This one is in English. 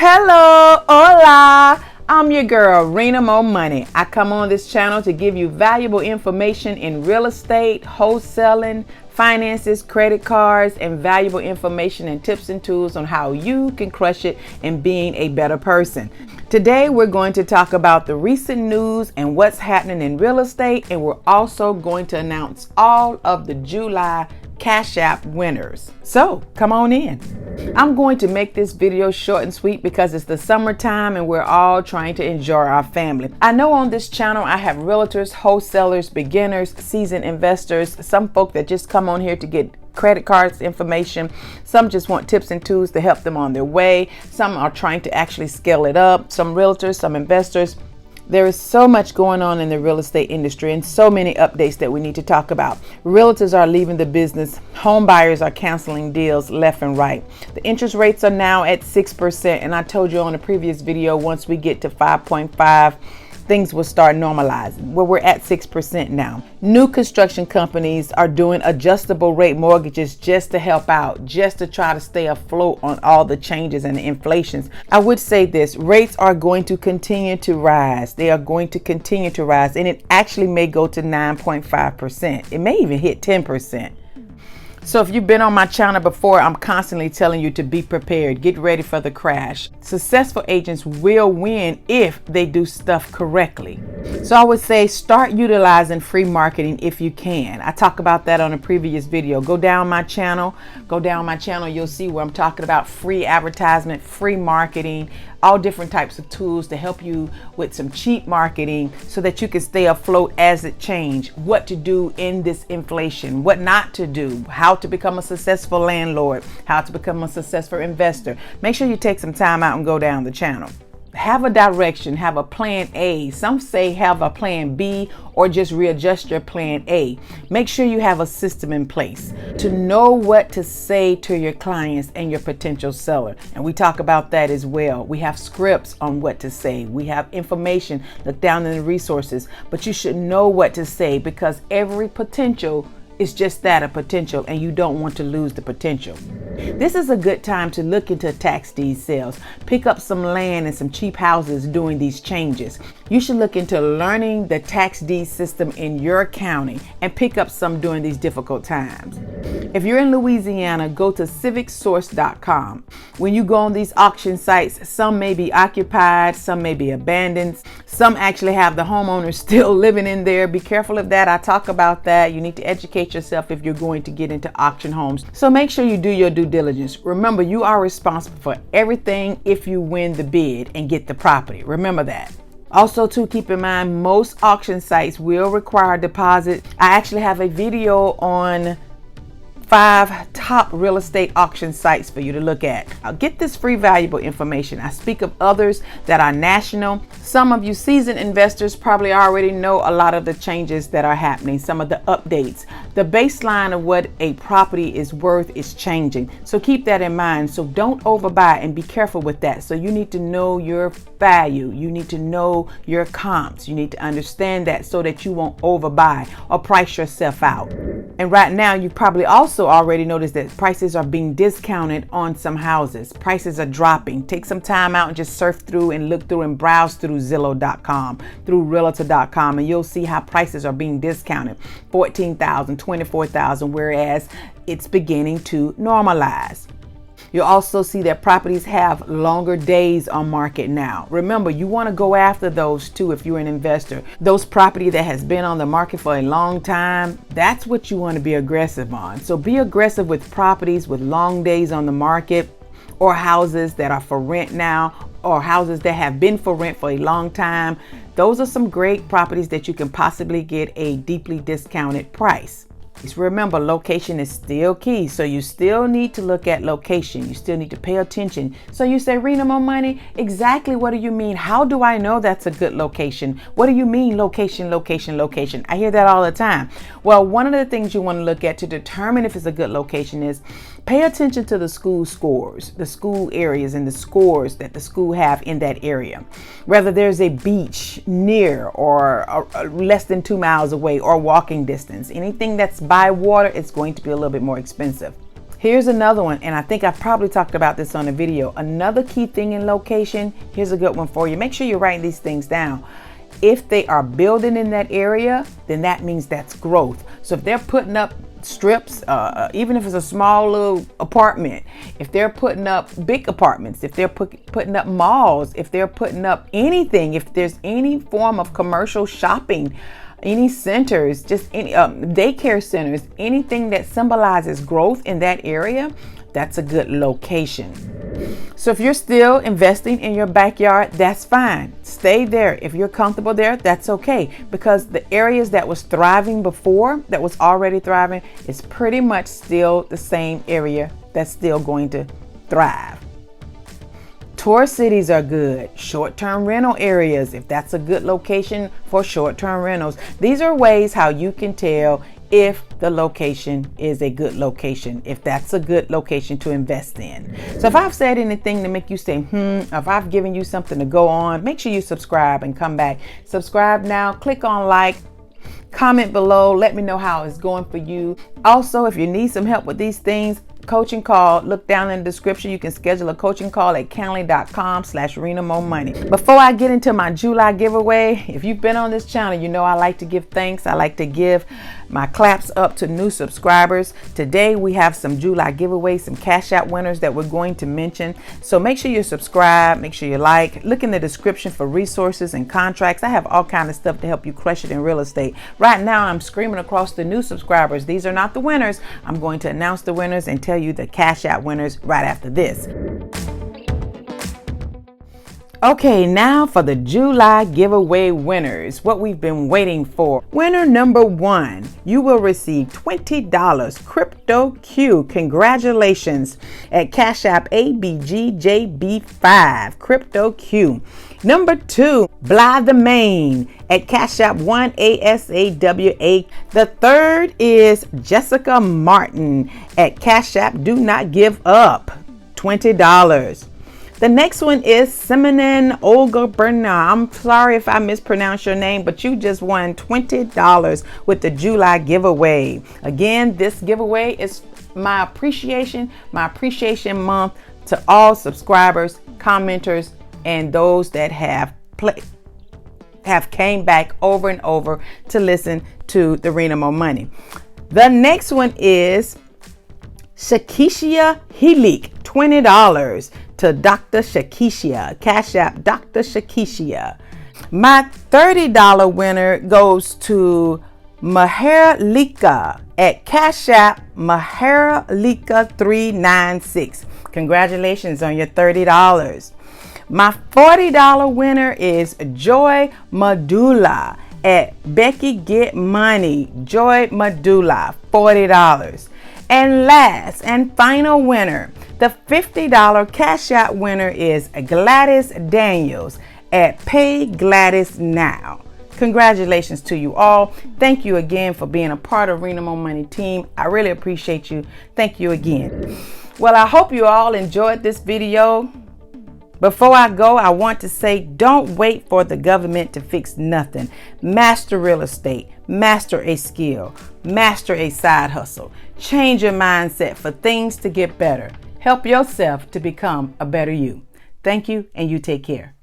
Hello, hola. I'm your girl, Rena MoMoney. I come on this channel to give you valuable information in real estate, wholesaling, finances, credit cards, and valuable information and tips and tools on how you can crush it in being a better person. Today, we're going to talk about the recent news and what's happening in real estate, and we're also going to announce all of the July Cash App winners. So come on in. I'm going to make this video short and sweet because it's the summertime and we're all trying to enjoy our family. I know on this channel I have realtors, wholesalers, beginners, seasoned investors, some folk that just come on here to get credit cards information. Some just want tips and tools to help them on their way. Some are trying to actually scale it up. Some realtors, some investors. There is so much going on in the real estate industry and so many updates that we need to talk about. Realtors are leaving the business. Home buyers are canceling deals left and right. The interest rates are now at 6%. And I told you on a previous video, once we get to 5.5, things will start normalizing. Well, we're at 6% now. New construction companies are doing adjustable rate mortgages just to help out, just to try to stay afloat on all the changes and the inflations. I would say this, rates are going to continue to rise. They are going to continue to rise, and it actually may go to 9.5%. It may even hit 10%. So if you've been on my channel before, I'm constantly telling you to be prepared. Get ready for the crash. Successful agents will win if they do stuff correctly. So I would say start utilizing free marketing if you can. I talk about that on a previous video. Go down my channel. You'll see where I'm talking about free advertisement, free marketing, all different types of tools to help you with some cheap marketing so that you can stay afloat as it changes. What to do in this inflation, what not to do, how to become a successful landlord, how to become a successful investor. Make sure you take some time out and go down the channel. Have a direction, have a plan A. Some say have a plan B or just readjust your plan A. Make sure you have a system in place to know what to say to your clients and your potential seller. And we talk about that as well. We have scripts on what to say. We have information. Look down in the resources, but you should know what to say because every potential is just that, a potential, and you don't want to lose the potential. This is a good time to look into tax deed sales. Pick up some land and some cheap houses during these changes. You should look into learning the tax deed system in your county and pick up some during these difficult times. If you're in Louisiana, go to civicsource.com. When you go on these auction sites, some may be occupied, some may be abandoned, some actually have the homeowners still living in there. Be careful of that. I talk about that. You need to educate yourself if you're going to get into auction homes. So make sure you do your due diligence. Remember, you are responsible for everything if you win the bid and get the property. Remember that. Also, to keep in mind, most auction sites will require a deposit. I actually have a video on 5 top real estate auction sites for you to look at. I'll get this free valuable information. I speak of others that are national. Some of you seasoned investors probably already know a lot of the changes that are happening, some of the updates. The baseline of what a property is worth is changing. So keep that in mind. So don't overbuy and be careful with that. So you need to know your value. You need to know your comps. You need to understand that so that you won't overbuy or price yourself out. And right now, you probably also already noticed that prices are being discounted on some houses. Prices are dropping. Take some time out and just surf through and look through and browse through Zillow.com, through Realtor.com, and you'll see how prices are being discounted. $14,000, $24,000, whereas it's beginning to normalize. You'll also see that properties have longer days on market now. Remember, you want to go after those too if you're an investor. Those property that has been on the market for a long time, that's what you want to be aggressive on. So be aggressive with properties with long days on the market, or houses that are for rent now, or houses that have been for rent for a long time. Those are some great properties that you can possibly get a deeply discounted price. Remember, location is still key. So you still need to look at location. You still need to pay attention. So you say, Rena MoMoney, exactly what do you mean? How do I know that's a good location? What do you mean location, location, location? I hear that all the time. Well, one of the things you want to look at to determine if it's a good location is pay attention to the school scores, the school areas and the scores that the school have in that area. Whether there's a beach near or less than 2 miles away or walking distance, anything that's by water, it's going to be a little bit more expensive. Here's another one, and I think I've probably talked about this on a video. Another key thing in location, here's a good one for you. Make sure you're writing these things down. If they are building in that area, then that means that's growth. So if they're putting up strips, even if it's a small little apartment, if they're putting up big apartments, if they're putting up malls, if they're putting up anything, if there's any form of commercial shopping, any centers, just any daycare centers, anything that symbolizes growth in that area, that's a good location. So if you're still investing in your backyard, that's fine. Stay there. If you're comfortable there, that's okay, because the areas that was thriving before, that was already thriving, is pretty much still the same area that's still going to thrive. Tourist cities are good. Short-term rental areas, if that's a good location for short-term rentals. These are ways how you can tell if the location is a good location, if that's a good location to invest in. So if I've said anything to make you say, if I've given you something to go on, make sure you subscribe and come back. Subscribe now, click on like, comment below, let me know how it's going for you. Also, if you need some help with these things, coaching call, look down in the description. You can schedule a coaching call at calendly.com/Rena MoMoney. Before I get into my July giveaway, if you've been on this channel, you know I like to give thanks. I like to give my claps up to new subscribers. Today we have some July giveaways, some Cash App winners that we're going to mention. So make sure you subscribe, make sure you like, look in the description for resources and contracts. I have all kinds of stuff to help you crush it in real estate. Right now I'm screaming across the new subscribers. These are not the winners. I'm going to announce the winners and tell you the Cash App winners right after this. Okay, now for the July giveaway winners, what we've been waiting for. Winner number 1, you will receive $20 Crypto Q. Congratulations at Cash App ABGJB5 Crypto Q. Number 2, Bly the Main at Cash App 1ASAWA. The third is Jessica Martin at Cash App Do Not Give Up, $20. The next one is Simonin Olga Bernard. I'm sorry if I mispronounced your name, but you just won $20 with the July giveaway. Again, this giveaway is my appreciation month to all subscribers, commenters, and those that have came back over and over to listen to the Rena MoMoney. The next one is Shakishia Helik, $20 to Dr. Shakishia, Cash App Dr. Shakishia. My $30 winner goes to Maharlika at Cash App Maharlika 396. Congratulations on your $30. My $40 winner is Joy Madula at Becky Get Money. Joy Madula, $40. And last and final winner, the $50 Cash App winner is Gladys Daniels at Pay Gladys Now. Congratulations to you all. Thank you again for being a part of Rena MoMoney team. I really appreciate you. Thank you again. Well, I hope you all enjoyed this video. Before I go, I want to say, don't wait for the government to fix nothing. Master real estate, master a skill, master a side hustle. Change your mindset for things to get better. Help yourself to become a better you. Thank you, and you take care.